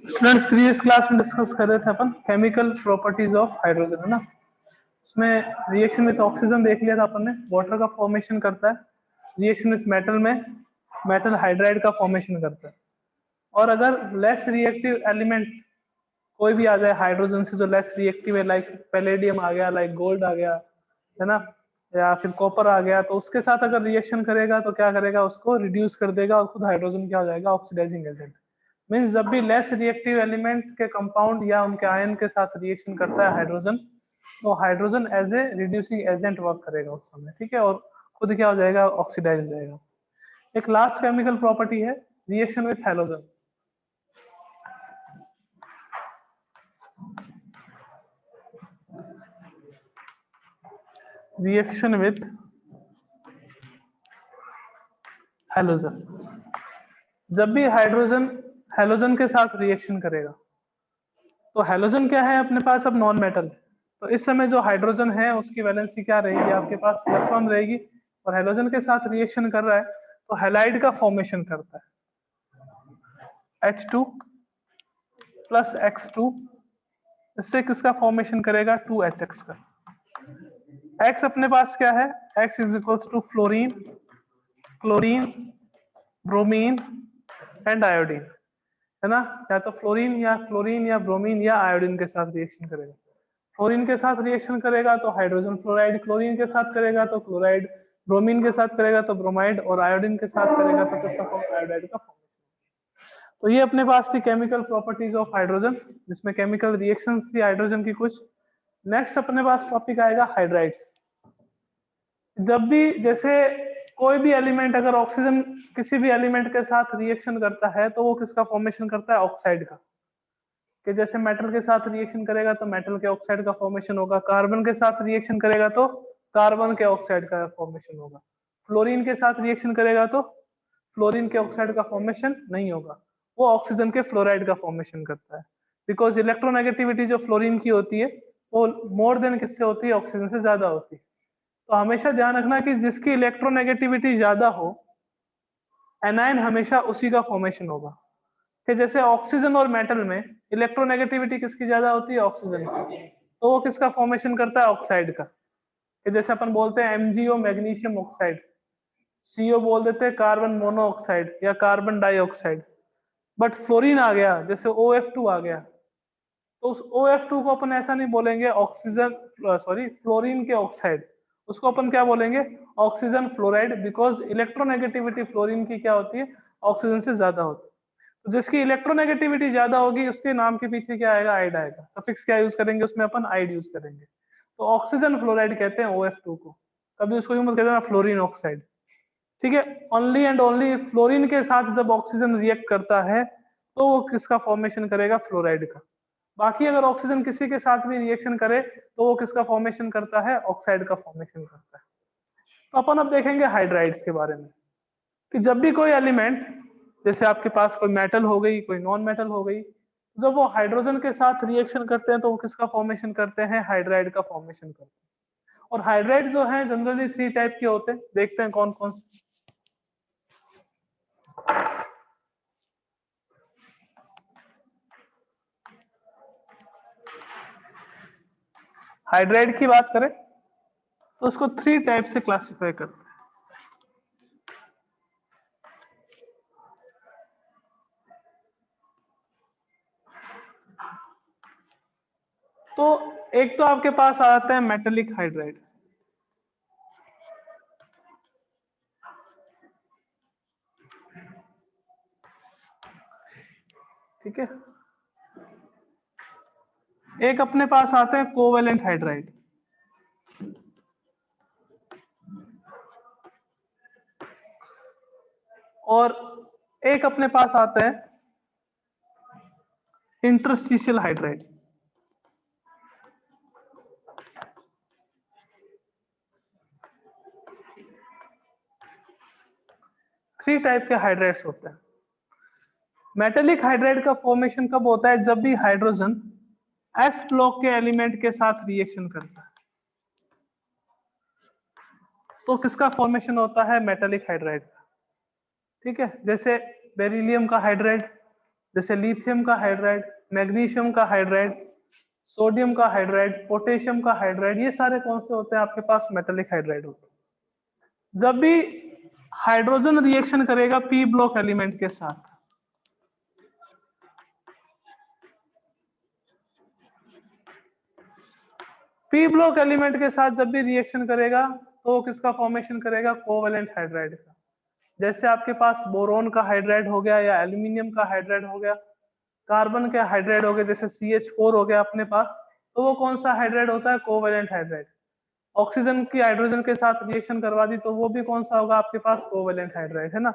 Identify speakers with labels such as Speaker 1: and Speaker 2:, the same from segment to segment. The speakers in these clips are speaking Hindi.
Speaker 1: स्टूडेंट्स प्रीवियस क्लास में डिस्कस कर रहे थे अपन केमिकल प्रॉपर्टीज ऑफ हाइड्रोजन, है ना। उसमें रिएक्शन विथ ऑक्सीजन देख लिया था अपन ने, वाटर का फॉर्मेशन करता है। रिएक्शन विथ मेटल में मेटल हाइड्राइड का फॉर्मेशन करता है। और अगर लेस रिएक्टिव एलिमेंट कोई भी आ जाए हाइड्रोजन से जो लेस रिएक्टिव है, लाइक पैलेडियम आ गया, लाइक गोल्ड आ गया, है ना, या फिर कॉपर आ गया, तो उसके साथ अगर रिएक्शन करेगा तो क्या करेगा, उसको रिड्यूस कर देगा और खुद हाइड्रोजन क्या हो जाएगा, ऑक्सीडाइजिंग एजेंट। मीन्स जब भी लेस रिएक्टिव एलिमेंट के कंपाउंड या उनके आयन के साथ रिएक्शन करता है हाइड्रोजन, तो hydrogen as a reducing agent work करेगा उस समय, ठीक है, और खुद क्या हो जाएगा, ऑक्सीडाइज हो जाएगा। एक लास्ट केमिकल प्रॉपर्टी है reaction with halogen. Reaction with halogen, जब भी हाइड्रोजन हैलोजन के साथ रिएक्शन करेगा, तो हैलोजन क्या है अपने पास, अब नॉन मेटल। तो इस समय जो हाइड्रोजन है उसकी वैलेंसी क्या रहेगी, आपके पास +1 रहेगी, और हैलोजन के साथ रिएक्शन कर रहा है तो हैलाइड का फॉर्मेशन करता है H2 + X2। इससे किसका फॉर्मेशन करेगा, 2HX का। X अपने पास क्या है, X = fluorine, chlorine, bromine and iodine, है ना। या तो फ्लोरीन या क्लोरीन या ब्रोमीन या आयोडीन के साथ रिएक्शन करेगा। फ्लोरीन के साथ रिएक्शन करेगा तो हाइड्रोजन फ्लोराइड, क्लोरीन के साथ करेगा तो क्लोराइड, ब्रोमीन के साथ करेगा तो ब्रोमाइड, और आयोडीन के साथ करेगा तो किसका फॉर्म, आयोडाइड का फॉर्म। तो ये अपने पास थी केमिकल प्रॉपर्टीज ऑफ हाइड्रोजन, जिसमें केमिकल रिएक्शंस थी हाइड्रोजन की कुछ। नेक्स्ट अपने पास टॉपिक आएगा हाइड्राइड्स। जब भी जैसे कोई भी एलिमेंट अगर ऑक्सीजन किसी भी एलिमेंट के साथ रिएक्शन करता है तो वो किसका फॉर्मेशन करता है, ऑक्साइड का। कि जैसे मेटल के साथ रिएक्शन करेगा तो मेटल के ऑक्साइड का फॉर्मेशन होगा, कार्बन के साथ रिएक्शन करेगा तो कार्बन के ऑक्साइड का फॉर्मेशन होगा, फ्लोरीन के साथ रिएक्शन करेगा तो फ्लोरीन के ऑक्साइड का फॉर्मेशन नहीं होगा, वो ऑक्सीजन के फ्लोराइड का फॉर्मेशन करता है। बिकॉज इलेक्ट्रोनेगेटिविटी जो फ्लोरीन की होती है वो मोर देन किससे होती है, ऑक्सीजन से ज्यादा होती है। तो हमेशा ध्यान रखना कि जिसकी इलेक्ट्रोनेगेटिविटी ज्यादा हो, एनायन हमेशा उसी का फॉर्मेशन होगा। कि जैसे ऑक्सीजन और मेटल में इलेक्ट्रोनेगेटिविटी किसकी ज्यादा होती है, ऑक्सीजन की, तो वो किसका फॉर्मेशन करता है, ऑक्साइड का। कि जैसे अपन बोलते हैं MgO मैग्नीशियम ऑक्साइड, CO बोल देते हैं कार्बन मोनोऑक्साइड या कार्बन डाइऑक्साइड। बट फ्लोरीन आ गया, जैसे OF2 आ गया, तो उस OF2 को अपन ऐसा नहीं बोलेंगे ऑक्सीजन, सॉरी फ्लोरीन के ऑक्साइड, उसको अपन क्या बोलेंगे, oxygen fluoride. Because electronegativity fluorine की क्या होती है, ऑक्सीजन से ज्यादा होती है। तो जिसकी इलेक्ट्रोनेगेटिविटी ज्यादा होगी उसके नाम के पीछे क्या आएगा, आइड आएगा। सफिक्स क्या यूज करेंगे उसमें, अपन आइड यूज करेंगे। तो ऑक्सीजन फ्लोराइड कहते हैं OF2 को, कभी उसको यूं मत कहते ना फ्लोरीन ऑक्साइड, ठीक है। ओनली एंड ओनली फ्लोरीन के साथ जब ऑक्सीजन रिएक्ट करता है तो वो किसका फॉर्मेशन करेगा, फ्लोराइड का। बाकी अगर ऑक्सीजन किसी के साथ भी रिएक्शन करे तो वो किसका फॉर्मेशन करता है, ऑक्साइड का फॉर्मेशन करता है। तो अपन अब देखेंगे हाइड्राइड्स के बारे में, कि जब भी कोई एलिमेंट, जैसे आपके पास कोई मेटल हो गई, कोई नॉन मेटल हो गई, जब वो हाइड्रोजन के साथ रिएक्शन करते हैं तो वो किसका फॉर्मेशन करते हैं, हाइड्राइड का फॉर्मेशन करते हैं। और हाइड्राइड जो है जनरली 3 टाइप के होते हैं, देखते हैं कौन कौन से। हाइड्राइड की बात करें तो उसको 3 टाइप से क्लासिफाई करते हैं। तो एक तो आपके पास आ जाता है मेटेलिक हाइड्राइड, ठीक है। एक अपने पास आते हैं कोवेलेंट हाइड्राइड, और एक अपने पास आता है इंटरस्टिशियल हाइड्राइड। थ्री टाइप के हाइड्राइड्स होते हैं। मेटेलिक हाइड्राइड का फॉर्मेशन कब होता है, जब भी हाइड्रोजन s ब्लॉक के एलिमेंट के साथ रिएक्शन करता है। तो किसका फॉर्मेशन होता है? मेटेलिक हाइड्राइड का। ठीक है, जैसे बेरिलियम का हाइड्राइड, जैसे लिथियम का हाइड्राइड, मैग्नीशियम का हाइड्राइड, सोडियम का हाइड्राइड, पोटेशियम का हाइड्राइड, ये सारे कौन से होते हैं आपके पास? मेटेलिक हाइड्राइड होते हैं। जब भी हाइड्रोजन रिएक्शन करेगा पी ब्लॉक एलिमेंट के साथ, पी ब्लॉक एलिमेंट के साथ जब भी रिएक्शन करेगा तो वो किसका फॉर्मेशन करेगा? कोवेलेंट हाइड्राइड का। जैसे आपके पास बोरोन का हाइड्राइड हो गया या एल्यूमिनियम का हाइड्राइड हो गया, कार्बन के हाइड्राइड हो गए जैसे CH4 हो गया अपने पास, तो वो कौन सा हाइड्राइड होता है? Covalent hydride. ऑक्सीजन की हाइड्रोजन के साथ रिएक्शन करवा दी तो वो भी कौन सा होगा आपके पास? कोवेलेंट हाइड्राइड, है ना।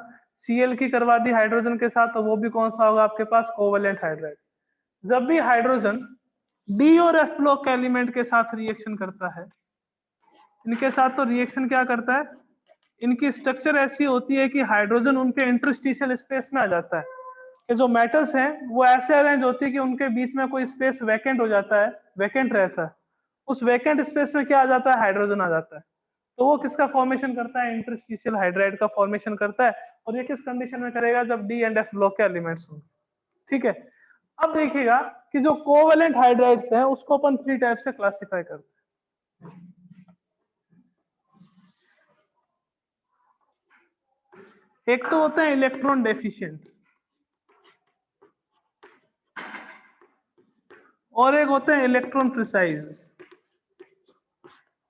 Speaker 1: Cl की करवा दी हाइड्रोजन के साथ तो वो भी कौन सा होगा आपके पास? Covalent hydride. जब भी हाइड्रोजन डी और एफ ब्लॉक एलिमेंट के साथ रिएक्शन करता है, इनके साथ तो रिएक्शन क्या करता है? इनकी स्ट्रक्चर ऐसी होती है कि हाइड्रोजन उनके इंटरस्टिशियल स्पेस में आ जाता है। ये जो मेटल्स हैं वो ऐसे अरेंज होती है कि उनके बीच में कोई स्पेस वैकेंट हो जाता है, वैकेंट रहता है। उस वैकेंट स्पेस में क्या आ जाता है? हाइड्रोजन आ जाता है। तो वो किसका फॉर्मेशन करता है? इंटरस्टिशियल हाइड्राइड का फॉर्मेशन करता है। और ये किस कंडीशन में करेगा? जब डी एंड एफ ब्लॉक के एलिमेंट्स होंगे। ठीक है, अब देखिएगा कि जो कोवेलेंट हाइड्राइड्स हैं उसको अपन 3 टाइप से क्लासिफाई करते हैं। एक तो होते हैं इलेक्ट्रॉन डेफिशिएंट, और एक होते हैं इलेक्ट्रॉन प्रिसाइज,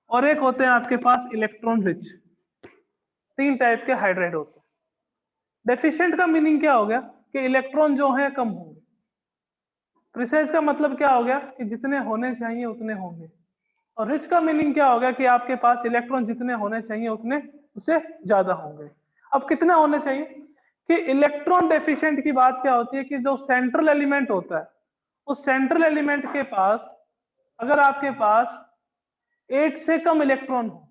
Speaker 1: और एक होते हैं आपके पास इलेक्ट्रॉन रिच। 3 टाइप के हाइड्राइड होते हैं। डेफिशिएंट का मीनिंग क्या हो गया? कि इलेक्ट्रॉन जो है कम होंगे। प्रिसाइज का मतलब क्या हो गया? कि जितने होने चाहिए उतने होंगे। और रिच का मीनिंग क्या हो गया? कि आपके पास इलेक्ट्रॉन जितने होने चाहिए उतने उससे ज्यादा होंगे। अब कितने होने चाहिए? कि इलेक्ट्रॉन डेफिशिएंट की बात क्या होती है? कि जो सेंट्रल एलिमेंट होता है उस सेंट्रल एलिमेंट के पास अगर आपके पास 8 से कम इलेक्ट्रॉन हो,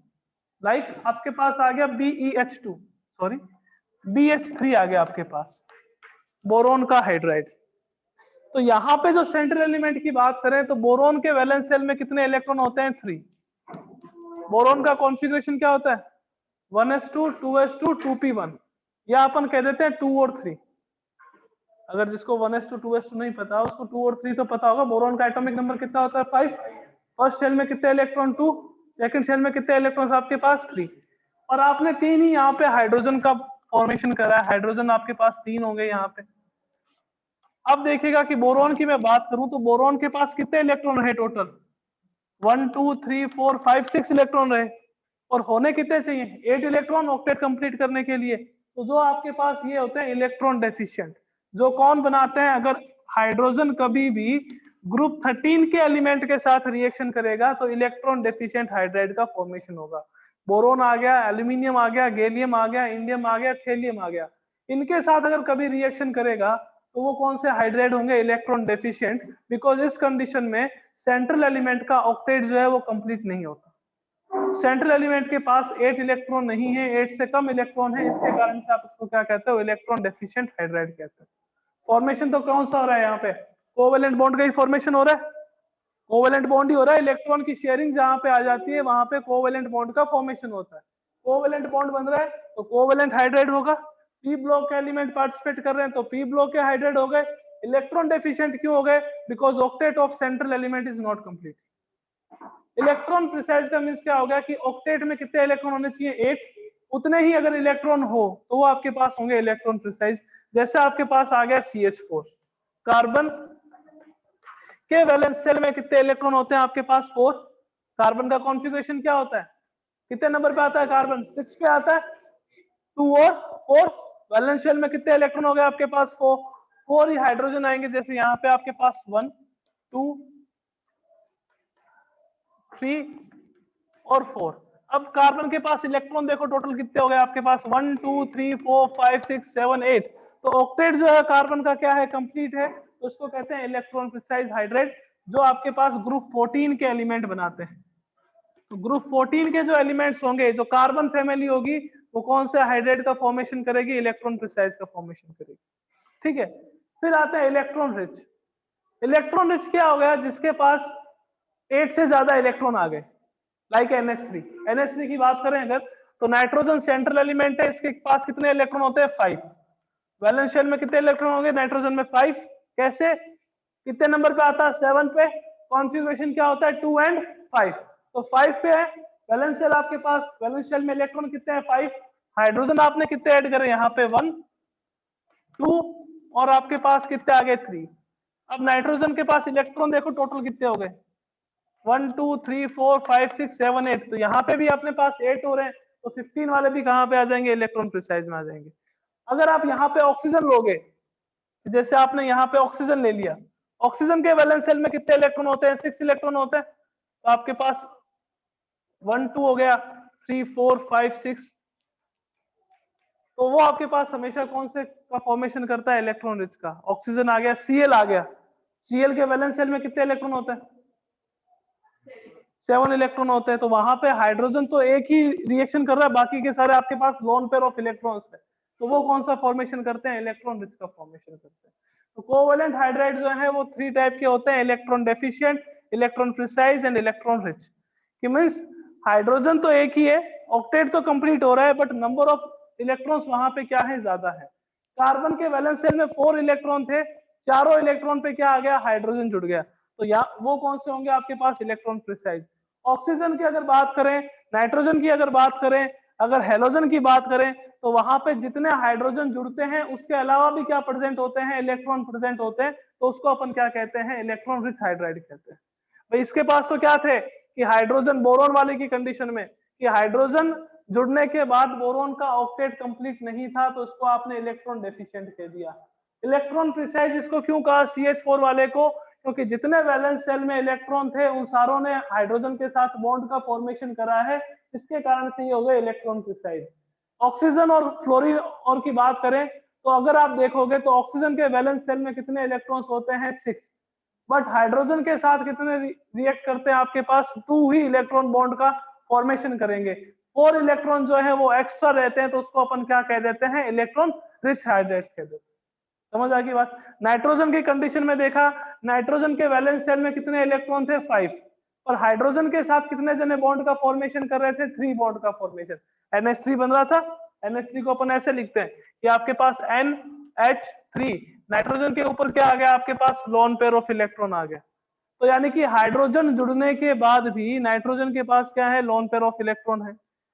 Speaker 1: लाइक आपके पास आ गया BeH2, सॉरी BH3 आ गया आपके पास, बोरोन का हाइड्राइड। तो यहाँ पे जो सेंट्रल एलिमेंट की बात करें तो बोरोन के वैलेंस शेल में कितने इलेक्ट्रॉन होते हैं? 3। बोरोन का कॉन्फ़िगरेशन क्या होता है? 1s2 2s2 2p1, या अपन कह देते हैं 2 और 3। अगर जिसको 1s2 2s2 नहीं पता उसको 2 और 3 तो पता होगा। बोरोन का एटॉमिक नंबर कितना होता है? 5। फर्स्ट शेल में कितने इलेक्ट्रॉन? 2। सेकंड शेल में कितने इलेक्ट्रॉन्स आपके पास? 3। और आपने 3 ही यहाँ पे हाइड्रोजन का फॉर्मेशन करा है। हाइड्रोजन आपके पास 3 होंगे यहाँ पे। अब देखिएगा कि बोरोन की मैं बात करूं तो बोरोन के पास कितने इलेक्ट्रॉन रहे टोटल? 1 2 3 4 5 6 इलेक्ट्रॉन रहे। और होने कितने चाहिए? 8 इलेक्ट्रॉन ऑक्टेट कंप्लीट करने के लिए। तो जो आपके पास ये होते हैं इलेक्ट्रॉन डेफिशिएंट, जो कौन बनाते हैं? अगर हाइड्रोजन कभी भी ग्रुप 13 के एलिमेंट के साथ रिएक्शन करेगा तो इलेक्ट्रॉन डेफिशिएंट हाइड्राइड का फॉर्मेशन होगा। बोरोन आ गया, एल्यूमिनियम आ गया, गैलियम आ गया, इंडियम आ गया, थेलियम आ गया, इनके साथ अगर कभी रिएक्शन करेगा तो वो कौन से हाइड्राइड होंगे? Electron deficient. बिकॉज इस कंडीशन में सेंट्रल एलिमेंट का ऑक्टेट जो है वो कंप्लीट नहीं होता। सेंट्रल एलिमेंट के पास 8 इलेक्ट्रॉन नहीं है, 8 से कम इलेक्ट्रॉन है, इसके कारण से आप इसको क्या कहते हो? इलेक्ट्रॉन डेफिशिएंट हाइड्राइड कहते हैं। फॉर्मेशन तो कौन सा हो रहा है यहाँ पे? कोवेलेंट बॉन्ड का ही फॉर्मेशन हो रहा है। कोवेलेंट बॉन्ड ही हो रहा है। इलेक्ट्रॉन की शेयरिंग जहां पे आ जाती है वहां पे कोवेलेंट बॉन्ड का फॉर्मेशन होता है। कोवेलेंट बॉन्ड बन रहा है तो कोवेलेंट हाइड्राइड होगा। पी ब्लॉक के एलिमेंट पार्टिसिपेट कर रहे हैं तो पी ब्लॉक के हाइड्राइड हो गए। इलेक्ट्रॉन डेफिशिएंट क्यों हो गए? Because octet of central element is not complete. Electron precise का मींस क्या हो गया? कि ऑक्टेट में कितने इलेक्ट्रॉन होने चाहिए? 8। उतने ही अगर इलेक्ट्रॉन हो तो वो आपके पास होंगे इलेक्ट्रॉन प्रिसाइज। जैसे आपके पास आ गया CH4, कार्बन के वैलेंस शेल में कितने इलेक्ट्रॉन होते हैं आपके पास? 4। कार्बन का कॉन्फ़िगरेशन क्या होता है? कितने नंबर पे आता है कार्बन? 6 पे आता है। 2 और 4। वैलेंस शेल में कितने इलेक्ट्रॉन हो गए आपके पास? 4। 4 ही हाइड्रोजन आएंगे। जैसे यहाँ पे आपके पास 1 2 3 और 4। अब कार्बन के पास इलेक्ट्रॉन देखो टोटल कितने हो गए आपके पास? 1 2 3 4 5 6 7 8। तो ऑक्टेट जो है कार्बन का क्या है? कंप्लीट है। तो उसको कहते हैं इलेक्ट्रॉन प्रिसाइज हाइड्राइड, जो आपके पास ग्रुप 14 के एलिमेंट बनाते हैं। तो ग्रुप 14 के जो एलिमेंट्स होंगे, जो कार्बन फैमिली होगी, वो कौन से हाइड्राइड का फॉर्मेशन करेगी? इलेक्ट्रॉन प्रिसाइज का फॉर्मेशन करेगी। ठीक है, फिर आता है इलेक्ट्रॉन रिच। इलेक्ट्रॉन रिच क्या हो गया? जिसके पास 8 से ज्यादा इलेक्ट्रॉन आ गए, लाइक NH3। NH3 की बात करें अगर तो नाइट्रोजन सेंट्रल एलिमेंट है, इसके पास कितने इलेक्ट्रॉन होते हैं 5। वैलेंस शेल में कितने इलेक्ट्रॉन होंगे नाइट्रोजन में 5। कैसे, कितने नंबर पे आता है 7 पे, कॉन्फ़िगरेशन क्या होता है 2 एंड 5, तो 5 पे है वैलेंस शेल आपके पास। वैलेंस शेल में इलेक्ट्रॉन कितने हैं 5, हाइड्रोजन आपने कितने ऐड करे यहाँ पे 1 2 और आपके पास कितने आ गए 3। अब नाइट्रोजन के पास इलेक्ट्रॉन देखो टोटल कितने हो गए 1 2 3 4 5 6 7 8, तो यहाँ पे भी अपने पास 8 हो रहे हैं, तो 15 वाले भी कहाँ पे आ जाएंगे इलेक्ट्रॉन प्रिसाइज में आ जाएंगे। अगर आप यहाँ पे ऑक्सीजन लोगे, जैसे आपने यहाँ पे ऑक्सीजन ले लिया, ऑक्सीजन के वैलेंस शेल में कितने इलेक्ट्रॉन होते हैं 6 इलेक्ट्रॉन होते हैं, तो आपके पास 1 2 हो गया 3 4 5 6, तो वो आपके पास हमेशा कौन से का फॉर्मेशन करता है इलेक्ट्रॉन रिच का, ऑक्सीजन आ गया। Cl आ गया, Cl के वैलेंस शेल में कितने इलेक्ट्रॉन होते हैं 7 इलेक्ट्रॉन होते हैं, तो वहां पे हाइड्रोजन तो एक ही रिएक्शन कर रहा है, बाकी के सारे आपके पास लोन पेयर ऑफ इलेक्ट्रॉन्स है, तो वो कौन सा फॉर्मेशन करते हैं इलेक्ट्रॉन रिच का फॉर्मेशन करते हैं। तो कोवैलेंट हाइड्राइड जो है वो 3 टाइप के होते हैं, electron deficient, electron precise and electron rich. कि मींस हाइड्रोजन तो एक ही है, ऑक्टेट तो कंप्लीट हो रहा है, बट नंबर ऑफ इलेक्ट्रॉन्स वहां पे क्या है ज्यादा है। कार्बन के वैलेंस शेल में 4 इलेक्ट्रॉन थे, चारों इलेक्ट्रॉन पे क्या आ गया हाइड्रोजन जुड़ गया, तो यहाँ वो कौन से होंगे आपके पास इलेक्ट्रॉन प्रिसाइज। ऑक्सीजन की अगर बात करें, नाइट्रोजन की अगर बात करें, अगर हेलोजन की बात करें, तो वहां पे जितने हाइड्रोजन जुड़ते हैं उसके अलावा भी क्या प्रेजेंट होते हैं इलेक्ट्रॉन प्रेजेंट होते हैं, तो उसको अपन क्या कहते हैं इलेक्ट्रॉन रिच हाइड्राइड कहते हैं। भाई इसके पास तो क्या थे कि हाइड्रोजन बोरोन वाले की कंडीशन में कि हाइड्रोजन जुड़ने के बाद बोरोन का ऑक्टेट कंप्लीट नहीं था, तो इसको आपने इलेक्ट्रॉन डेफिशिएंट कह दिया। इलेक्ट्रॉन प्रिसाइज इसको क्यों कहा CH4 वाले को, क्योंकि जितने वैलेंस शेल में इलेक्ट्रॉन थे उन सारों ने हाइड्रोजन के साथ बॉन्ड का फॉर्मेशन करा है, इसके कारण से ये हो गए इलेक्ट्रॉन प्रिसाइज। ऑक्सीजन और फ्लोरीन और की बात करें, तो अगर आप देखोगे तो ऑक्सीजन के वैलेंस शेल में कितने इलेक्ट्रॉन्स होते हैं 6, बट हाइड्रोजन के साथ कितने रिएक्ट करते हैं आपके पास 2 ही इलेक्ट्रॉन बॉन्ड का फॉर्मेशन करेंगे, 4 इलेक्ट्रॉन जो है वो एक्स्ट्रा रहते हैं, तो उसको अपन क्या कह देते हैं इलेक्ट्रॉन रिच हाइड्राइड कह देते हैं। समझ आ गई बात। नाइट्रोजन की कंडीशन में देखा, नाइट्रोजन के वैलेंस शेल में कितने इलेक्ट्रॉन थे 5, और हाइड्रोजन के साथ कितने जने बॉन्ड का फॉर्मेशन कर रहे थे 3 बॉन्ड का फॉर्मेशन, NH3 बन रहा था। NH3 को अपन ऐसे लिखते हैं कि आपके पास NH3, नाइट्रोजन के ऊपर क्या आ गया आपके पास लोन पेयर ऑफ इलेक्ट्रॉन आ गया, तो यानी कि हाइड्रोजन जुड़ने के बाद भी नाइट्रोजन के पास क्या है लोन पेयर ऑफ इलेक्ट्रॉन है।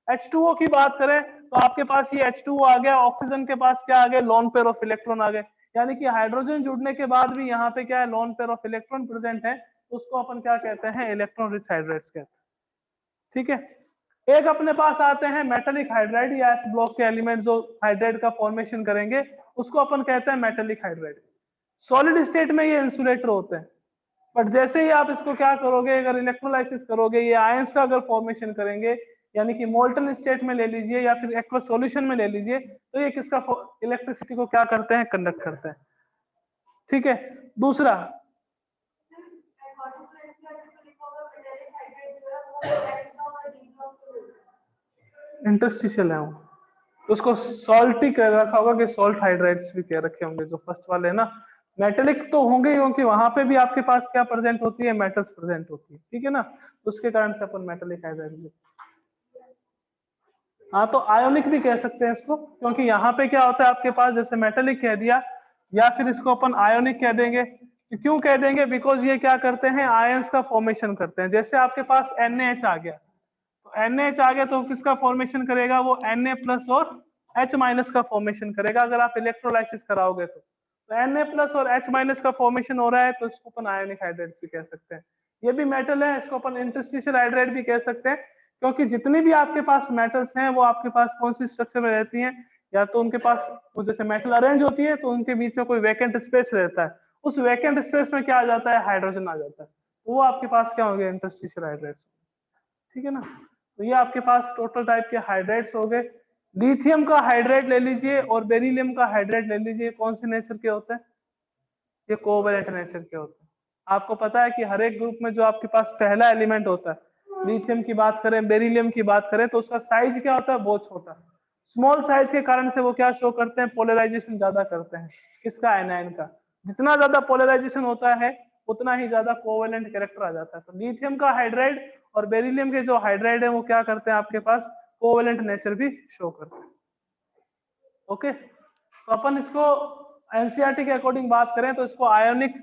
Speaker 1: H2O की बात करें तो आपके पास ये H2O आ गया, ऑक्सीजन के पास क्या आ गया लोन पेयर ऑफ इलेक्ट्रॉन आ गए, यानी कि हाइड्रोजन जुड़ने के बाद भी यहाँ पे क्या है lone pair of electron present है, तो उसको अपन क्या कहते हैं इलेक्ट्रॉन रिच हाइड्राइड्स कहते हैं। ठीक है, एक अपने पास आते हैं मेटेलिक हाइड्राइड या एस ब्लॉक के एलिमेंट जो हाइड्राइड का फॉर्मेशन करेंगे, उसको अपन कहते हैं मेटेलिक हाइड्राइड। सॉलिड स्टेट में ये इंसुलेटर होते हैं, बट जैसे ही आप इसको क्या करोगे अगर इलेक्ट्रोलाइसिस करोगे, ये आयंस का अगर फॉर्मेशन करेंगे, यानी कि मोल्टन स्टेट में ले लीजिए या फिर एक्वस सॉल्यूशन में ले लीजिए, तो ये किसका इलेक्ट्रिसिटी को क्या करते हैं कंडक्ट करते हैं। ठीक है, दूसरा इंटरस्टिशियल है वो, उसको सॉल्ट ही कह रखा होगा कि सॉल्ट हाइड्राइड्स भी कह रखे होंगे जो फर्स्ट वाले है ना। मेटेलिक तो होंगे ही, क्योंकि वहां पे भी आपके पास क्या प्रेजेंट होती है मेटल्स प्रेजेंट होती है, ठीक है ना, उसके कारण से अपन मेटेलिक हाइड्राइड। हाँ, तो आयोनिक भी कह सकते हैं इसको, क्योंकि यहाँ पे क्या होता है आपके पास जैसे मेटेलिक कह दिया, या फिर इसको अपन आयोनिक कह देंगे। क्यों कह देंगे, बिकॉज ये क्या करते हैं आयंस का फॉर्मेशन करते हैं। जैसे आपके पास NaH आ गया, तो NaH आ गया तो किसका फॉर्मेशन करेगा वो Na प्लस और H माइनस का फॉर्मेशन करेगा अगर आप इलेक्ट्रोलाइसिस कराओगे तो Na प्लस और H माइनस का फॉर्मेशन हो रहा है, तो इसको अपन आयोनिक हाइड्राइड भी कह सकते हैं। ये भी मेटल है, इसको अपन इंटरस्टिशियल हाइड्राइड भी कह सकते हैं, क्योंकि जितनी भी आपके पास मेटल्स हैं वो आपके पास कौन सी स्ट्रक्चर में रहती हैं, या तो उनके पास वो जैसे मेटल अरेंज होती है तो उनके बीच में कोई वैकेंट स्पेस रहता है, उस वैकेंट स्पेस में क्या आ जाता है हाइड्रोजन आ जाता है, तो वो आपके पास क्या हो गया इंटरस्टिशियल हाइड्राइड्स। ठीक है ना, तो ये आपके पास टोटल टाइप के हाइड्राइड्स हो गए। लिथियम का हाइड्राइड ले लीजिए और बेरिलियम का हाइड्राइड ले लीजिए, कौन से नेचर के होते हैं, ये कोवैलेंट नेचर के होते हैं। आपको पता है कि हर एक ग्रुप में जो आपके पास पहला एलिमेंट होता है, लिथियम की बात करें बेरिलियम की बात करें, तो उसका साइज क्या होता है बहुत छोटा, स्मॉल साइज के कारण से वो क्या शो करते हैं पोलराइजेशन ज्यादा करते हैं, किसका एनायन का। जितना ज्यादा पोलराइजेशन होता है उतना ही ज्यादा कोवैलेंट कैरेक्टर आ जाता है। तो लिथियम का हाइड्राइड और बेरिलियम के जो हाइड्राइड है वो क्या करते हैं आपके पास कोवेलेंट नेचर भी शो करते हैं। ओके, तो अपन इसको एनसीईआरटी के अकॉर्डिंग बात करें तो इसको आयोनिक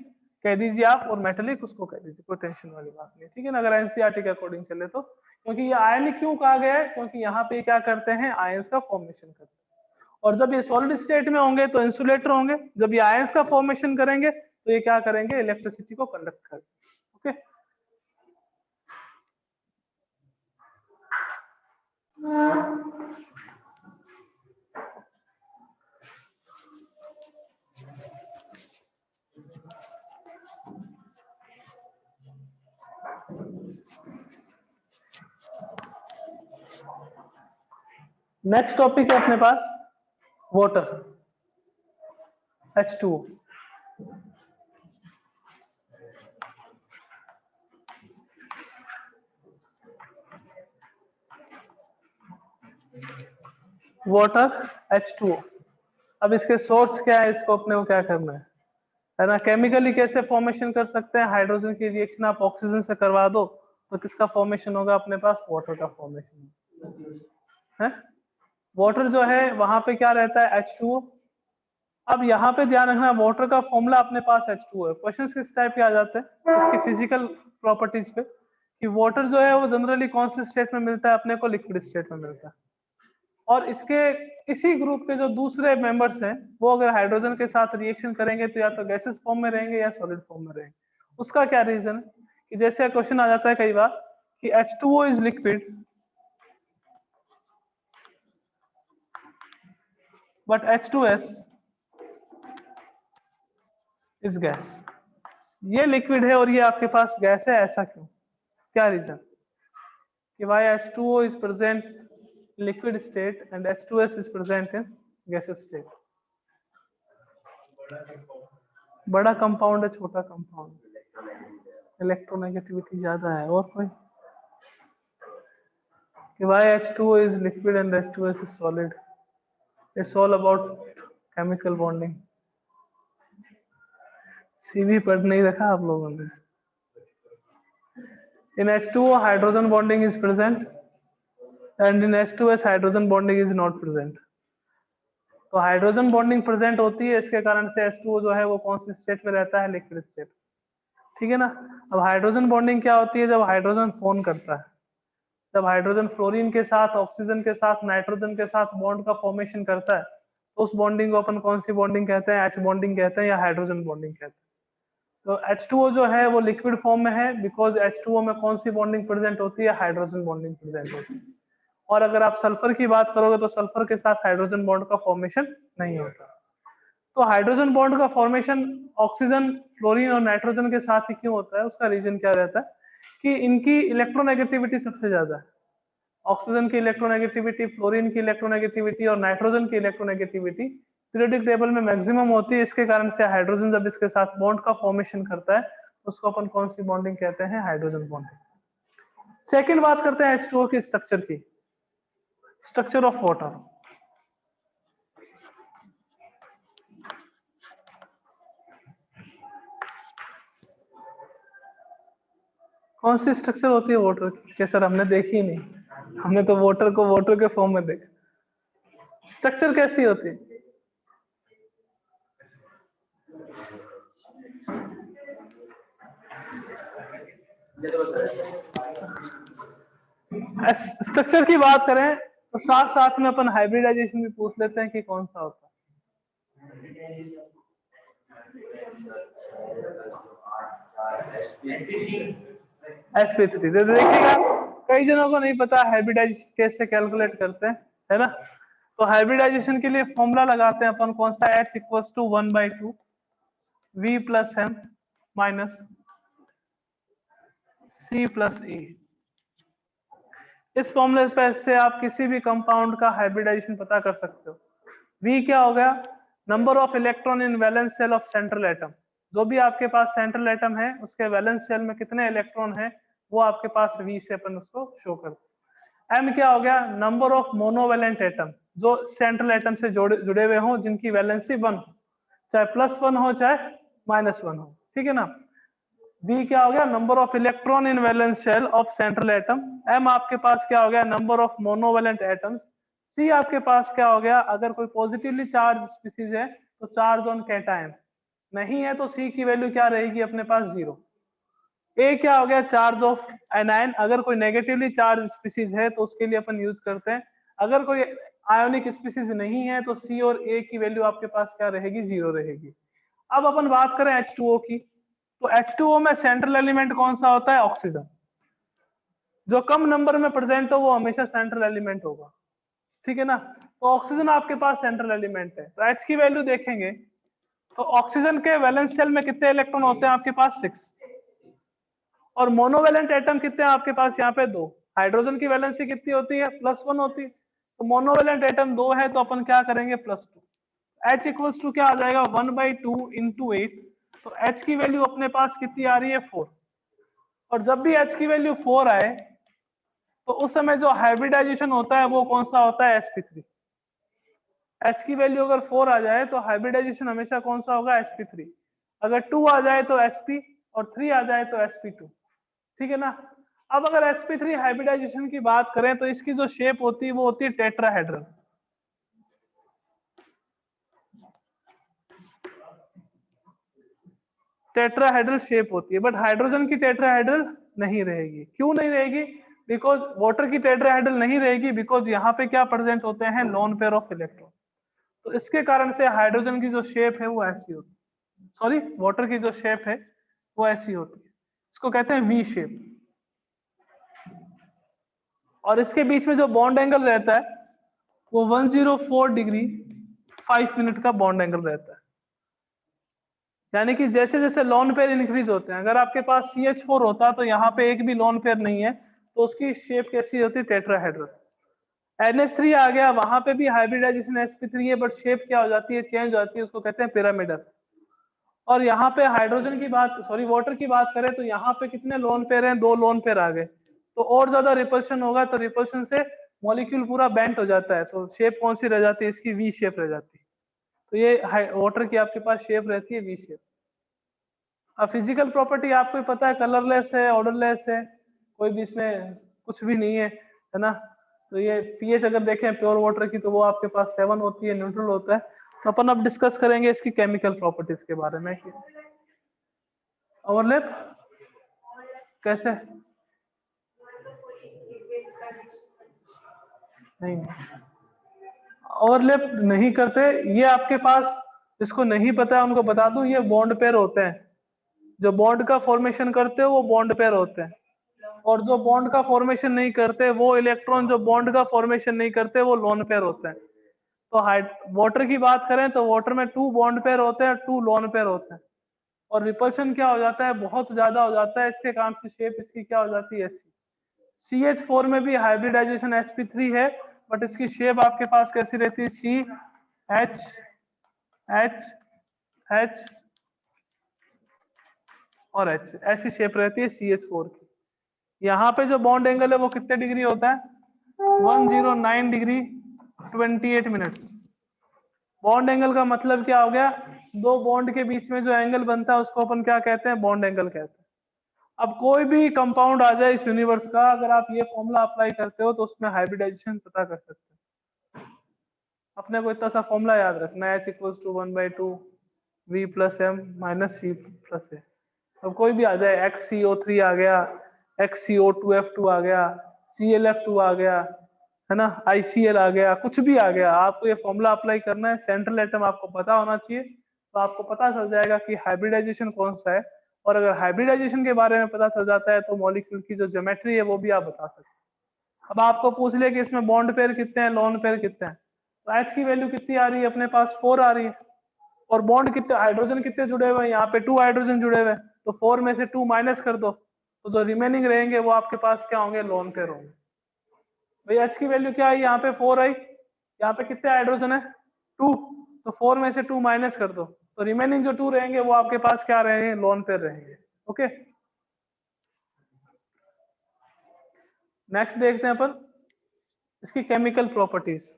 Speaker 1: कह दीजिए आप, और मेटेलिक उसको कह दीजिए, कोई टेंशन वाली बात नहीं, ठीक है ना, अगर एनसीईआरटी के अकॉर्डिंग चले तो। क्योंकि ये आयनिक क्यों कहा गया है, क्योंकि यहाँ पे क्या करते हैं, आयंस का फॉर्मेशन करते हैं। और जब ये सॉलिड स्टेट में होंगे तो इंसुलेटर होंगे, जब ये आयंस का फॉर्मेशन करेंगे तो ये क्या करेंगे, इलेक्ट्रिसिटी को कंडक्ट करेंगे। ओके, नेक्स्ट टॉपिक है अपने पास वाटर, H2O। Water H2O। अब इसके सोर्स क्या है, इसको अपने को क्या करना है ना, केमिकली कैसे फॉर्मेशन कर सकते हैं, हाइड्रोजन की रिएक्शन आप ऑक्सीजन से करवा दो तो किसका फॉर्मेशन होगा अपने पास, वाटर का फॉर्मेशन है। वाटर जो है वहां पे क्या रहता है, H2O। अब यहाँ पे ध्यान रखना, वाटर का फॉर्मूला अपने पास H2O है। क्वेश्चन किस टाइप के आ जाते हैं इसकी फिजिकल प्रॉपर्टीज पे, कि वाटर जो है वो जनरली कौन से स्टेट में मिलता है अपने को, लिक्विड स्टेट में मिलता है। और इसके इसी ग्रुप के जो दूसरे मेंबर्स हैं वो अगर हाइड्रोजन के साथ रिएक्शन करेंगे तो या तो गैसेस फॉर्म में रहेंगे या सॉलिड फॉर्म में रहेंगे। उसका क्या रीजन है, कि जैसे क्वेश्चन आ जाता है कई बार कि H2O is liquid but H2S is gas. ये लिक्विड है और ये आपके पास गैस है, ऐसा क्यों, क्या रीजन, कि why H2O is present in liquid state and H2S is present in gaseous state। बड़ा कंपाउंड है छोटा कंपाउंड, इलेक्ट्रोनेगेटिविटी ज्यादा है, और कोई, कि why H2O is liquid and H2S is solid, it's all about chemical bonding। CV पढ़ नहीं रखा आप लोगों ने। In H2O hydrogen bonding is present and in H2S hydrogen bonding is not present। तो हाइड्रोजन बॉन्डिंग प्रेजेंट होती है, इसके कारण से H2O जो है वो कौन सी स्टेट में रहता है, लिक्विड स्टेट, ठीक है ना। अब हाइड्रोजन बॉन्डिंग क्या होती है, जब हाइड्रोजन फोन करता है, जब हाइड्रोजन फ्लोरीन के साथ, ऑक्सीजन के साथ, नाइट्रोजन के साथ बॉन्ड का फॉर्मेशन करता है तो उस बॉन्डिंग को अपन कौन सी बॉन्डिंग कहते हैं, H बॉन्डिंग कहते हैं या हाइड्रोजन बॉन्डिंग कहते हैं। तो H2O जो है वो लिक्विड फॉर्म में है, बिकॉज H2O में कौन सी बॉन्डिंग प्रेजेंट होती है, हाइड्रोजन बॉन्डिंग प्रेजेंट होती है। और अगर आप सल्फर की बात करोगे तो सल्फर के साथ हाइड्रोजन बॉन्ड का फॉर्मेशन नहीं होता। तो हाइड्रोजन बॉन्ड का फॉर्मेशन ऑक्सीजन, फ्लोरीन और नाइट्रोजन के साथ ही क्यों होता है, उसका रीजन क्या रहता है, कि इनकी इलेक्ट्रोनेगेटिविटी सबसे ज्यादा है। ऑक्सीजन की इलेक्ट्रोनेगेटिविटी, फ्लोरीन की इलेक्ट्रोनेगेटिविटी और नाइट्रोजन की इलेक्ट्रोनेगेटिविटी पीरियोडिक टेबल में मैक्सिमम होती है। इसके कारण से हाइड्रोजन जब इसके साथ बॉन्ड का फॉर्मेशन करता है तो उसको अपन कौन सी बॉन्डिंग कहते हैं, हाइड्रोजन बॉन्डिंग। सेकेंड बात करते हैं H2O की स्ट्रक्चर की, स्ट्रक्चर ऑफ वाटर। कौन सी स्ट्रक्चर होती है वाटर की, क्या सर हमने देखी नहीं, हमने तो वाटर को वाटर के फॉर्म में देखा, स्ट्रक्चर कैसी होती है। स्ट्रक्चर की बात करें तो साथ साथ में अपन हाइब्रिडाइजेशन भी पूछ लेते हैं कि कौन सा होता है। sp3 देखिएगा, कई जनों को नहीं पता हाइब्रिडाइजेशन कैसे कैलकुलेट करते हैं, है ना। तो हाइब्रिडाइजेशन के लिए फॉर्मूला लगाते हैं अपन, कौन सा, H equals to 1/2 V plus M minus C plus E। इस फॉर्मूले पे से आप किसी भी कंपाउंड का हाइब्रिडाइजेशन पता कर सकते हो। V क्या हो गया, number of electron in valence shell of central atom. जो भी आपके पास सेंट्रल एटम है उसके वैलेंस शेल में कितने इलेक्ट्रॉन है वो आपके पास V से अपन उसको शो करते हैं। M क्या हो गया, नंबर ऑफ मोनोवैलेंट एटम, जो सेंट्रल एटम से जुड़े हुए हों जिनकी वैलेंसी 1 हो, चाहे +1 हो चाहे -1 हो, ठीक है ना। V क्या हो गया, number of electron in valence shell of central atom. M आपके पास क्या हो गया, number of monovalent atoms. C आपके पास क्या हो गया, अगर कोई पॉजिटिवली चार्ज स्पीसीज है तो चार्ज ऑन कैटायन, नहीं है तो C की वैल्यू क्या रहेगी अपने पास, 0। A क्या हो गया, चार्ज ऑफ एनायन, अगर कोई नेगेटिवली चार्ज स्पीसीज है तो उसके लिए अपन यूज करते हैं। अगर कोई आयोनिक स्पीसीज नहीं है तो C और A की वैल्यू आपके पास क्या रहेगी, 0 रहेगी। अब अपन बात करें H2O की, तो H2O में सेंट्रल एलिमेंट कौन सा होता है, ऑक्सीजन। जो कम नंबर में प्रेजेंट हो वो हमेशा सेंट्रल एलिमेंट होगा, ठीक है ना। तो ऑक्सीजन आपके पास सेंट्रल एलिमेंट है, तो H की वैल्यू देखेंगे तो ऑक्सीजन के वैलेंस शेल में कितने इलेक्ट्रॉन होते हैं आपके पास, 6। और मोनोवेलेंट एटम कितने हैं आपके पास, यहाँ पे 2। हाइड्रोजन की वैलेंसी कितनी होती है, +1 होती है, तो मोनोवेलेंट एटम 2 है तो अपन क्या करेंगे, +2। H इक्वल्स टू क्या आ जाएगा, 1/2 × 8। तो H की वैल्यू अपने पास कितनी आ रही है, 4। और जब भी H की वैल्यू 4 आए तो उस समय जो हाइब्रिडाइजेशन होता है वो कौन सा होता है, sp3। H की वैल्यू अगर 4 आ जाए तो हाइब्रिडाइजेशन हमेशा कौन सा होगा, sp3। अगर 2 आ जाए तो sp, और 3 आ जाए तो sp2, ठीक है ना। अब अगर sp3 हाइब्रिडाइजेशन की बात करें तो इसकी जो शेप होती है वो होती है टेट्राहेड्रल। टेट्राहेड्रल शेप होती है, बट हाइड्रोजन की टेट्राहेड्रल नहीं रहेगी। क्यों नहीं रहेगी, बिकॉज वाटर की टेट्राहेड्रल नहीं रहेगी, बिकॉज यहाँ पे क्या प्रेजेंट होते हैं, लोन पेयर ऑफ इलेक्ट्रॉन। तो इसके कारण से हाइड्रोजन की जो शेप है वो ऐसी होती है, सॉरी वाटर की जो शेप है वो ऐसी होती है, इसको कहते हैं वी शेप। और इसके बीच में जो बॉन्ड एंगल रहता है वो 104 डिग्री 5 मिनट का बॉन्ड एंगल रहता है। यानी कि जैसे जैसे लोन पेयर इंक्रीज होते हैं, अगर आपके पास CH4 होता तो यहाँ पे एक भी लोन पेयर नहीं है तो उसकी शेप कैसी होती, टेट्राहेड्रल। NH3 आ गया, वहां पे भी हाइब्रिडाइजेशन sp3 है, बट शेप क्या हो जाती है, चेंज हो जाती है, उसको कहते हैं पिरामिडल। और यहाँ पे हाइड्रोजन की बात, सॉरी वाटर की बात करें तो यहाँ पे कितने लोन पेयर हैं, 2 लोन पेयर आ गए, तो और ज्यादा रिपल्शन होगा, तो रिपल्शन से मॉलिक्यूल पूरा बेंट हो जाता है, तो शेप कौन सी रह जाती है, इसकी वी शेप रह जाती है। तो ये वाटर की आपके पास शेप रहती है वी शेप। अब फिजिकल प्रॉपर्टी आपको ही पता है, कलरलेस है, ऑर्डरलेस है, कोई भी इसमें कुछ भी नहीं है ना। तो ये पीएच अगर देखें प्योर वाटर की तो वो आपके पास 7 होती है, न्यूट्रल होता है। तो अपन अब डिस्कस करेंगे इसकी केमिकल प्रॉपर्टीज के बारे में। ओवरलैप कैसे, नहीं ओवरलैप नहीं करते, ये आपके पास जिसको नहीं पता है उनको बता दूं, ये बॉन्ड पेयर होते हैं, जो बॉन्ड का फॉर्मेशन करते हैं वो बॉन्ड पेयर होते हैं। और जो बॉन्ड का फॉर्मेशन नहीं करते, वो इलेक्ट्रॉन जो बॉन्ड का फॉर्मेशन नहीं करते वो लोन पेयर होते हैं। तो वाटर की बात करें तो वाटर में 2 बॉन्ड पेयर होते हैं, 2 लोन पेयर होते हैं। और रिपल्शन क्या हो जाता है, बहुत ज्यादा हो जाता है, इसके कारण से शेप इसकी क्या हो जाती है, ऐसी। CH4 में भी हाइब्रिडाइजेशन sp3 है, बट इसकी शेप आपके पास कैसी रहती है, CH H और H, ऐसी शेप रहती है CH4 की। यहाँ पे जो बॉन्ड एंगल है वो कितने डिग्री होता है, 109 डिग्री 28 मिनट्स। बॉन्ड एंगल का मतलब क्या हो गया, 2 बॉन्ड के बीच में जो एंगल बनता है उसको अपन क्या कहते हैं, बॉन्ड एंगल कहते हैं। अब कोई भी कंपाउंड आ जाए इस यूनिवर्स का, अगर आप ये फॉर्मूला अप्लाई करते हो तो उसमें हाइब्रिडाइजेशन पता कर सकते हो। अपने को इतना सा फॉर्मूला याद रखना है, H equals to 1/2 V + M - C + A। अब कोई भी आ जाए, XCO3 आ गया, XCO2F2 आ गया, ClF2 आ गया, है ना, ICl आ गया, कुछ भी आ गया, आपको ये फॉर्मूला अप्लाई करना है। सेंट्रल एटम आपको पता होना चाहिए, तो आपको पता चल जाएगा कि हाइब्रिडाइजेशन कौन सा है। और अगर हाइब्रिडाइजेशन के बारे में पता चल जाता है तो मॉलिक्यूल की जो ज्योमेट्री है वो भी आप बता सकते हैं। अब आपको पूछ ले कि इसमें बॉन्ड पेयर कितने हैं, लोन पेयर कितने हैं, तो H की वैल्यू कितनी आ रही है अपने पास, 4 आ रही है। और बॉन्ड कितने, हाइड्रोजन कितने जुड़े हुए हैं, यहाँ पे 2 हाइड्रोजन जुड़े हुए हैं, तो 4 में से 2 माइनस कर दो, तो जो रिमेनिंग रहेंगे वो आपके पास क्या होंगे, लोन पेयर होंगे। भाई H की वैल्यू क्या आई, यहाँ पे 4 आई, यहाँ पे कितने हाइड्रोजन है, 2, तो 4 में से 2 माइनस कर दो, तो रिमेनिंग जो 2 रहेंगे वो आपके पास क्या रहेंगे, लोन पेयर रहेंगे। ओके, नेक्स्ट देखते हैं अपन इसकी chemical properties.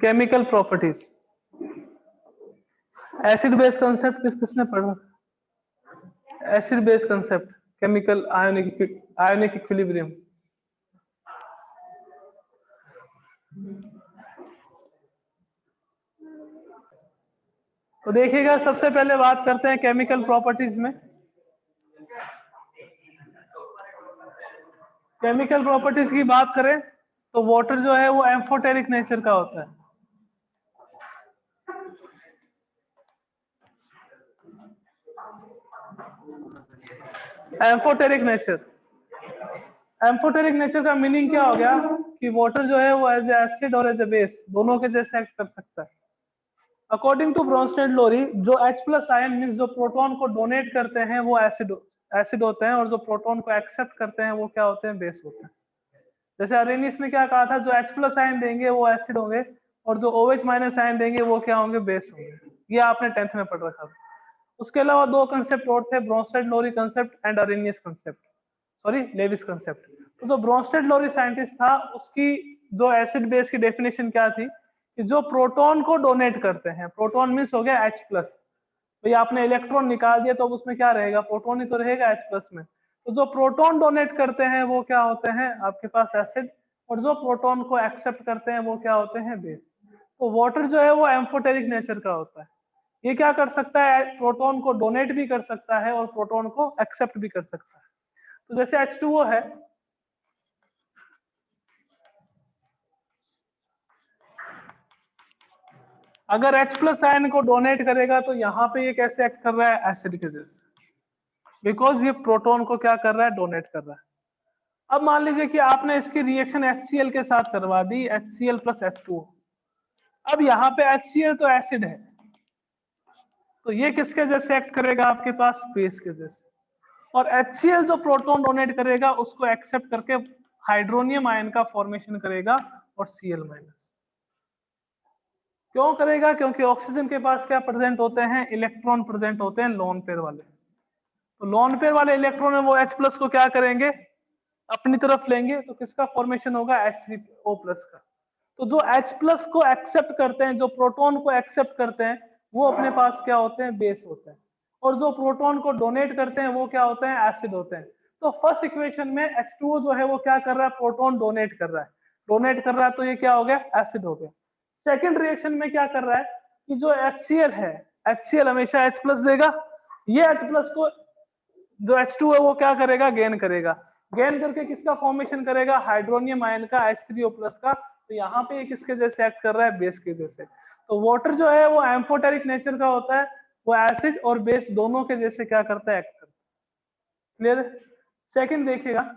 Speaker 1: Chemical properties. Acid base concept किसने पढ़ा? Acid base concept, chemical ionic equilibrium. तो देखिएगा, सबसे पहले बात करते हैं केमिकल प्रॉपर्टीज में। केमिकल प्रॉपर्टीज की बात करें तो वाटर जो है वो एम्फोटेरिक नेचर का होता है। एम्फोटेरिक नेचर, एम्फोटेरिक नेचर का मीनिंग क्या हो गया कि वाटर जो है वो एज एसिड और एज ए बेस दोनों के जैसे एक्ट कर सकता है। अकॉर्डिंग टू ब्रोंस्टेड-लोरी, जो H+ आयन मींस जो प्रोटॉन को डोनेट करते हैं वो एसिड होते हैं, और जो प्रोटॉन को एक्सेप्ट करते हैं वो क्या होते हैं? बेस होते हैं। जैसे अरेनियस ने क्या कहा था, जो H+ आयन देंगे वो एसिड होंगे, और जो OH- आयन देंगे वो क्या होंगे? बेस होंगे। ये आपने 10th में पढ़ रखा था। उसके अलावा दो कंसेप्ट और थे, Bronsted Lowry concept and Arrhenius concept, sorry Lewis concept. तो जो ब्रोंस्टेड-लोरी साइंटिस्ट था, उसकी जो एसिड बेस की डेफिनेशन क्या थी कि जो प्रोटॉन को डोनेट करते हैं, प्रोटॉन मींस हो गया H+, तो ये आपने इलेक्ट्रॉन निकाल दिया तो अब उसमें क्या रहेगा? प्रोटॉन ही तो रहेगा H+ में। तो जो प्रोटॉन डोनेट करते हैं वो क्या होते हैं? आपके पास एसिड, और जो प्रोटॉन को एक्सेप्ट करते हैं वो क्या होते हैं? बेस। तो वाटर जो है वो एम्फोटेरिक नेचर का होता है। ये क्या कर सकता है? प्रोटॉन को डोनेट भी कर सकता है और प्रोटॉन को एक्सेप्ट भी कर सकता है। तो जैसे H2O है, अगर H+ आयन को डोनेट करेगा तो यहाँ पे ये कैसे एक्ट कर रहा है? एसिड के जैसे, बिकॉज ये प्रोटॉन को क्या कर रहा है? डोनेट कर रहा है। अब मान लीजिए कि आपने इसकी रिएक्शन HCl के साथ करवा दी, HCl + H2O। अब यहाँ पे HCl तो एसिड है, तो ये किसके जैसे एक्ट करेगा? आपके पास बेस के जैसे। और HCl जो प्रोटॉन डोनेट करेगा उसको एक्सेप्ट करके हाइड्रोनियम आयन का फॉर्मेशन करेगा और Cl-। क्यों करेगा? क्योंकि ऑक्सीजन के पास क्या प्रेजेंट होते हैं? इलेक्ट्रॉन प्रेजेंट होते हैं, लोन पेयर वाले। तो लोन पेयर वाले इलेक्ट्रॉन है वो H+ को क्या करेंगे? अपनी तरफ लेंगे, तो किसका फॉर्मेशन होगा? H3O+ का। तो जो H+ को एक्सेप्ट करते हैं, जो प्रोटॉन को एक्सेप्ट करते हैं, वो अपने पास क्या होते हैं? बेस होते हैं। और जो प्रोटॉन को डोनेट करते हैं वो क्या होते हैं? एसिड होते हैं। तो फर्स्ट इक्वेशन में H2O जो है वो क्या कर रहा है? प्रोटॉन डोनेट कर रहा है। डोनेट कर रहा है तो ये क्या हो गया? एसिड हो गया। सेकेंड रिएक्शन में क्या कर रहा है कि जो HCl है, HCl हमेशा H+ देगा, ये H+ को जो H2 है वो क्या करेगा? गेन करेगा। गेन करके किसका फॉर्मेशन करेगा? हाइड्रोनियम आयन का, H3O+ का। तो यहाँ पे ये किसके जैसे एक्ट कर रहा है? बेस के जैसे। तो वाटर जो है वो एम्फोटेरिक नेचर का होता है, वो एसिड और बेस दोनों के जैसे क्या करता है? एक्ट करता है। क्लियर है? सेकंड देखिएगा,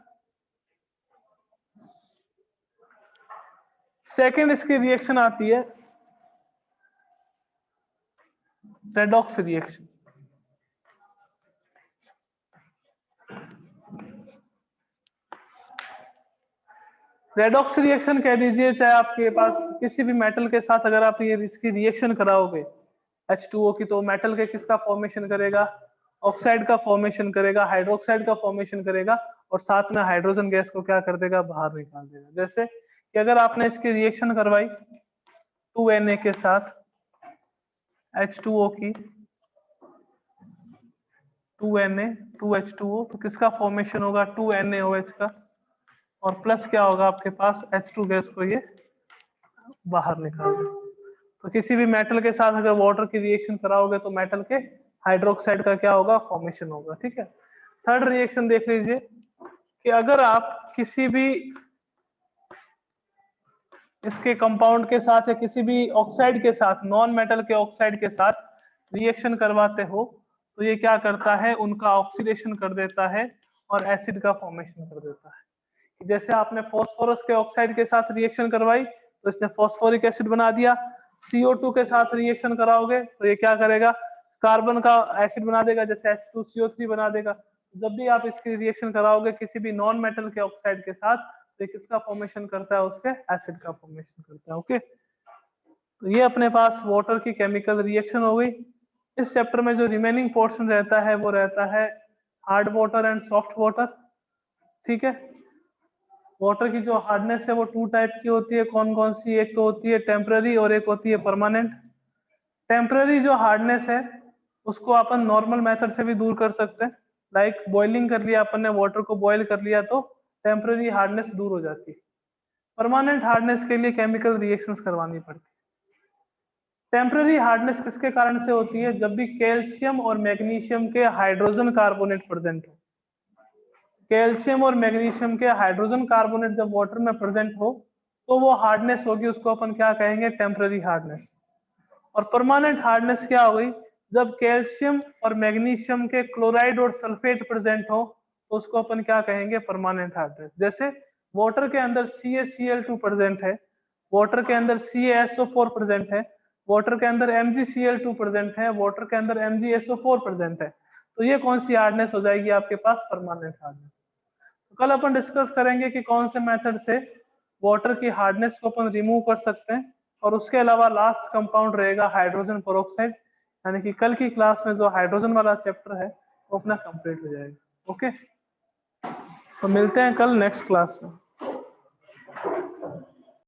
Speaker 1: सेकंड इसकी रिएक्शन आती है रेडॉक्स रिएक्शन। रेडॉक्स रिएक्शन कह दीजिए, चाहे आपके पास किसी भी मेटल के साथ अगर आप ये इसकी रिएक्शन कराओगे H2O की, तो मेटल के किसका फॉर्मेशन करेगा? ऑक्साइड का फॉर्मेशन करेगा, हाइड्रोक्साइड का फॉर्मेशन करेगा, और साथ में हाइड्रोजन गैस को क्या कर देगा? बाहर निकाल देगा। जैसे कि अगर आपने इसकी रिएक्शन करवाई 2Na के साथ H2O की, 2Na 2H2O, तो किसका फॉर्मेशन होगा? 2NaOH का, और प्लस क्या होगा आपके पास? H2 गैस को ये बाहर निकाल देगा। तो किसी भी मेटल के साथ अगर वाटर की रिएक्शन कराओगे तो मेटल के हाइड्रोक्साइड का क्या होगा? फॉर्मेशन होगा। ठीक है। थर्ड रिएक्शन देख लीजिए कि अगर आप किसी भी इसके कंपाउंड के साथ या किसी भी ऑक्साइड के साथ, नॉन मेटल के ऑक्साइड के साथ रिएक्शन करवाते हो, तो ये क्या करता है? उनका ऑक्सीडेशन कर देता है और एसिड का फॉर्मेशन कर देता है। जैसे आपने फॉस्फोरस के ऑक्साइड के साथ रिएक्शन करवाई तो इसने फॉस्फोरिक एसिड बना दिया। CO2 के साथ रिएक्शन कराओगे तो ये क्या करेगा? कार्बन का एसिड बना देगा, जैसे H2CO3 बना देगा। जब भी आप इसकी रिएक्शन कराओगे किसी भी नॉन मेटल के ऑक्साइड के साथ, तो किसका फॉर्मेशन करता है? उसके एसिड का फॉर्मेशन करता है। ओके, तो ये अपने पास वाटर की केमिकल रिएक्शन हो गई। इस चैप्टर में जो रिमेनिंग पोर्शन रहता है वो रहता है hard water and soft water. ठीक है। वाटर की जो हार्डनेस है वो 2 टाइप की होती है, कौन कौन सी? एक तो होती है टेम्पररी और एक होती है परमानेंट। टेम्पररी जो हार्डनेस है उसको अपन नॉर्मल मेथड से भी दूर कर सकते हैं, लाइक बॉइलिंग कर लिया अपन ने, वाटर को बॉयल कर लिया तो टेम्पररी हार्डनेस दूर हो जाती है। परमानेंट हार्डनेस के लिए केमिकल रिएक्शंस करवानी पड़ती है। टेम्पररी हार्डनेस किसके कारण से होती है? जब भी कैल्शियम और मैग्नीशियम के हाइड्रोजन कार्बोनेट प्रेजेंट हो। कैल्शियम और मैग्नीशियम के हाइड्रोजन कार्बोनेट जब वाटर में प्रेजेंट हो तो वो हार्डनेस होगी, उसको अपन क्या कहेंगे? Temporary hardness. और परमानेंट हार्डनेस क्या हो गई? जब कैल्शियम और मैग्नीशियम के क्लोराइड और सल्फेट प्रेजेंट हो तो उसको अपन क्या कहेंगे? Permanent hardness. जैसे वाटर के अंदर CaCl2 प्रेजेंट है, वाटर के अंदर CaSO4 प्रेजेंट है, वाटर के अंदर MgCl2 प्रेजेंट है, वाटर के अंदर MgSO4 प्रेजेंट है, तो ये कौन सी हार्डनेस हो जाएगी आपके पास? Permanent hardness. तो कल अपन डिस्कस करेंगे कि कौन से मेथड से वाटर की हार्डनेस को अपन रिमूव कर सकते हैं, और उसके अलावा लास्ट कंपाउंड रहेगा हाइड्रोजन पेरोक्साइड, यानी कि कल की क्लास में जो हाइड्रोजन वाला चैप्टर है वो अपना कंप्लीट हो जाएगा। ओके, तो मिलते हैं कल नेक्स्ट क्लास में।